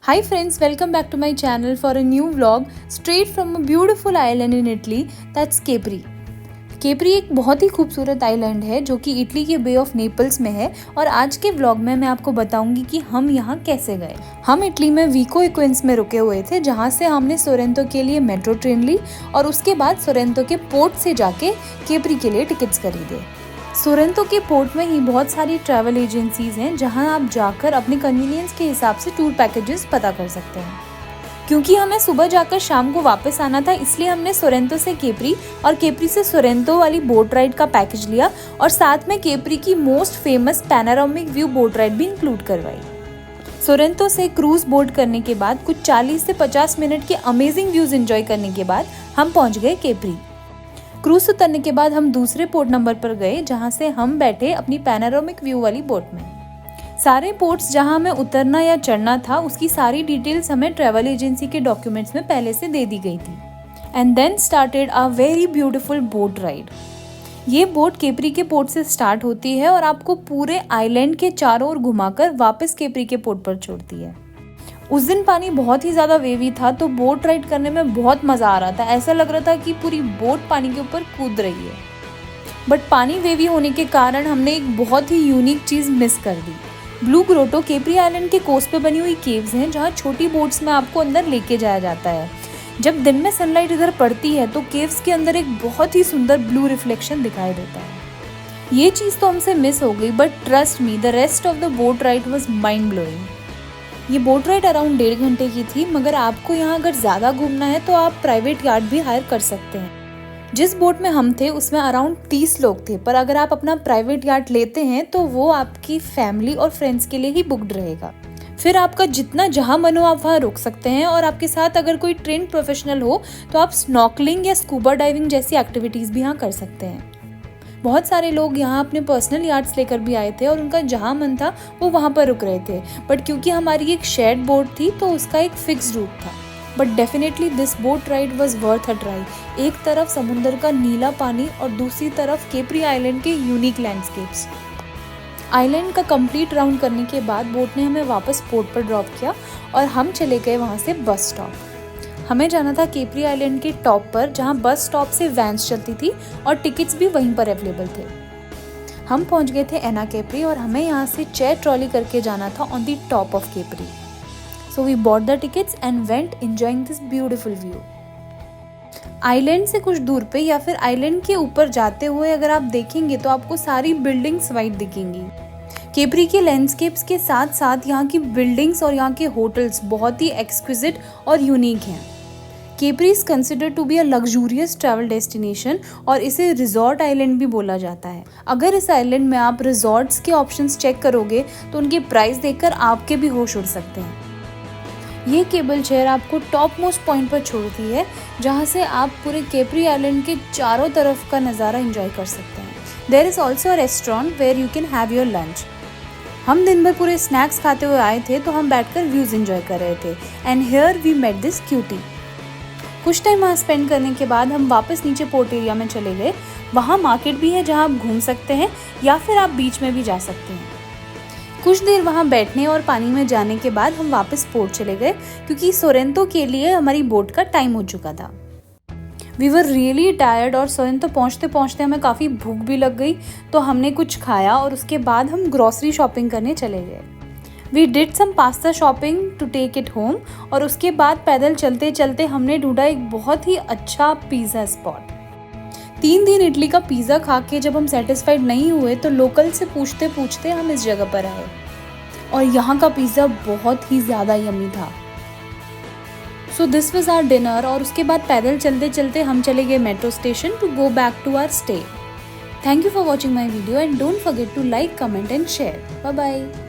Hi friends, welcome back to my channel for a new vlog straight from a beautiful island in Italy, that's Capri. Capri एक बहुत ही खूबसूरत island है जो कि Italy के बे of Naples में है और आज के व्लॉग में मैं आपको बताऊंगी कि हम यहाँ कैसे गए। हम इटली में विको इक्विंस में रुके हुए थे जहाँ से हमने सोरेंतो के लिए मेट्रो ट्रेन ली और उसके बाद सोरेंतो के पोर्ट से जाके केपरी के लिए टिकट्स खरीदे। सोरेंतो के पोर्ट में ही बहुत सारी ट्रैवल एजेंसीज हैं जहां आप जाकर अपने कन्वीनियंस के हिसाब से टूर पैकेजेस पता कर सकते हैं। क्योंकि हमें सुबह जाकर शाम को वापस आना था इसलिए हमने सोरेंतो से केपरी और केपरी से सोरेंतो वाली बोट राइड का पैकेज लिया और साथ में केपरी की most famous panoramic view boat ride भी इंक्लूड करवाई। सोरेंतो से क्रूज बोट करने के बाद कुछ 40 से 50 मिनट के अमेजिंग व्यूज एंजॉय करने के बाद हम पहुंच गए केपरी। क्रूज उतरने के बाद हम दूसरे पोर्ट नंबर पर गए जहां से हम बैठे अपनी पैनोरामिक व्यू वाली बोट में। सारे पोर्ट्स जहां हमें उतरना या चढ़ना था उसकी सारी डिटेल्स हमें ट्रैवल एजेंसी के डॉक्यूमेंट्स में पहले से दे दी गई थी। And then started a very beautiful boat ride. ये बोट केपरी के पोर्ट से स्टार्ट होती है और आपको पूरे आइलैंड के चारों ओर घुमाकर वापस केपरी के पोर्ट पर छोड़ती है। उस दिन पानी बहुत ही ज़्यादा वेवी था तो बोट राइड करने में बहुत मज़ा आ रहा था। ऐसा लग रहा था कि पूरी बोट पानी के ऊपर कूद रही है। बट पानी वेवी होने के कारण हमने एक बहुत ही यूनिक चीज़ मिस कर दी। ब्लू ग्रोटो केपरी आइलैंड के कोस्ट पे बनी हुई केव्स हैं जहाँ छोटी बोट्स में आपको अंदर लेके जाया जाता है। जब दिन में सनलाइट इधर पड़ती है तो केव्स के अंदर एक बहुत ही सुंदर ब्लू रिफ्लेक्शन दिखाई देता है। ये चीज़ तो हमसे मिस हो गई but trust me the rest of the boat ride was mind blowing. ये बोट राइड अराउंड 1.5 घंटे की थी मगर आपको यहाँ अगर ज़्यादा घूमना है तो आप प्राइवेट यार्ड भी हायर कर सकते हैं। जिस बोट में हम थे उसमें अराउंड 30 लोग थे पर अगर आप अपना प्राइवेट यार्ड लेते हैं तो वो आपकी फैमिली और फ्रेंड्स के लिए ही बुक्ड रहेगा। फिर आपका जितना जहाँ मन हो आप वहाँ रुक सकते हैं और आपके साथ अगर कोई ट्रेंड प्रोफेशनल हो तो आप स्नॉर्कलिंग या स्कूबा डाइविंग जैसी एक्टिविटीज़ भी यहाँ कर सकते हैं। बहुत सारे लोग यहाँ अपने पर्सनल यार्ड्स लेकर भी आए थे और उनका जहाँ मन था वो वहाँ पर रुक रहे थे बट क्योंकि हमारी एक शेयर्ड बोट थी तो उसका एक फिक्स रूट था। But definitely this boat ride was worth a try. एक तरफ समुंदर का नीला पानी और दूसरी तरफ केपरी आइलैंड के यूनिक लैंडस्केप्स। आइलैंड का कंप्लीट राउंड करने के बाद बोट ने हमें वापस पोर्ट पर ड्रॉप किया और हम चले गए वहाँ से बस स्टॉप। हमें जाना था केपरी आइलैंड के टॉप पर जहाँ बस स्टॉप से वैन्स चलती थी और टिकट्स भी वहीं पर अवेलेबल थे। हम पहुँच गए थे एना केपरी और हमें यहाँ से चेयर ट्रॉली करके जाना था on the top of Capri. So we bought the tickets and went enjoying this beautiful view. Island से कुछ दूर पे या फिर आइलैंड के ऊपर जाते हुए अगर आप देखेंगे तो आपको सारी बिल्डिंग्स वाइट दिखेंगी। केपरी के लैंडस्केप्स के साथ साथ यहाँ की बिल्डिंग्स और यहाँ के होटल्स बहुत ही एक्सक्विजिट और यूनिक हैं। Capri is considered to be a luxurious travel destination और इसे रिजॉर्ट आइलैंड भी बोला जाता है। अगर इस आइलैंड में आप रिजॉर्ट्स के ऑप्शंस चेक करोगे तो उनके प्राइस देखकर आपके भी होश उड़ सकते हैं। ये केबल चेयर आपको टॉप मोस्ट पॉइंट पर छोड़ती है जहाँ से आप पूरे केपरी आइलैंड के चारों तरफ का नज़ारा एंजॉय कर सकते हैं। There is also a restaurant where you can have your lunch. हम दिन भर पूरे स्नैक्स खाते हुए आए थे तो हम बैठकर व्यूज़ एंजॉय कर रहे थे। And here we met this cutie. कुछ टाइम वहाँ स्पेंड करने के बाद हम वापस नीचे पोर्ट एरिया में चले गए। वहाँ मार्केट भी है जहाँ आप घूम सकते हैं या फिर आप बीच में भी जा सकते हैं। कुछ देर वहाँ बैठने और पानी में जाने के बाद हम वापस पोर्ट चले गए क्योंकि सोरेंतो के लिए हमारी बोट का टाइम हो चुका था। वी वर रियली टायर्ड और सोरेंतो पहुँचते पहुँचते हमें काफ़ी भूख भी लग गई तो हमने कुछ खाया और उसके बाद हम ग्रॉसरी शॉपिंग करने चले गए। We did some pasta shopping to take it home और उसके बाद पैदल चलते चलते हमने ढूंढा एक बहुत ही अच्छा पिज़्ज़ा स्पॉट। 3 दिन इडली का पिज़्ज़ा खा के जब हम सेटिस्फाइड नहीं हुए तो लोकल से पूछते पूछते हम इस जगह पर आए और यहाँ का पिज़्ज़ा बहुत ही ज़्यादा यम्मी था। So this was our dinner और उसके बाद पैदल चलते चलते हम चले गए metro station to go back to our stay. Thank you for watching my video and don't forget to like, comment and share. Bye bye.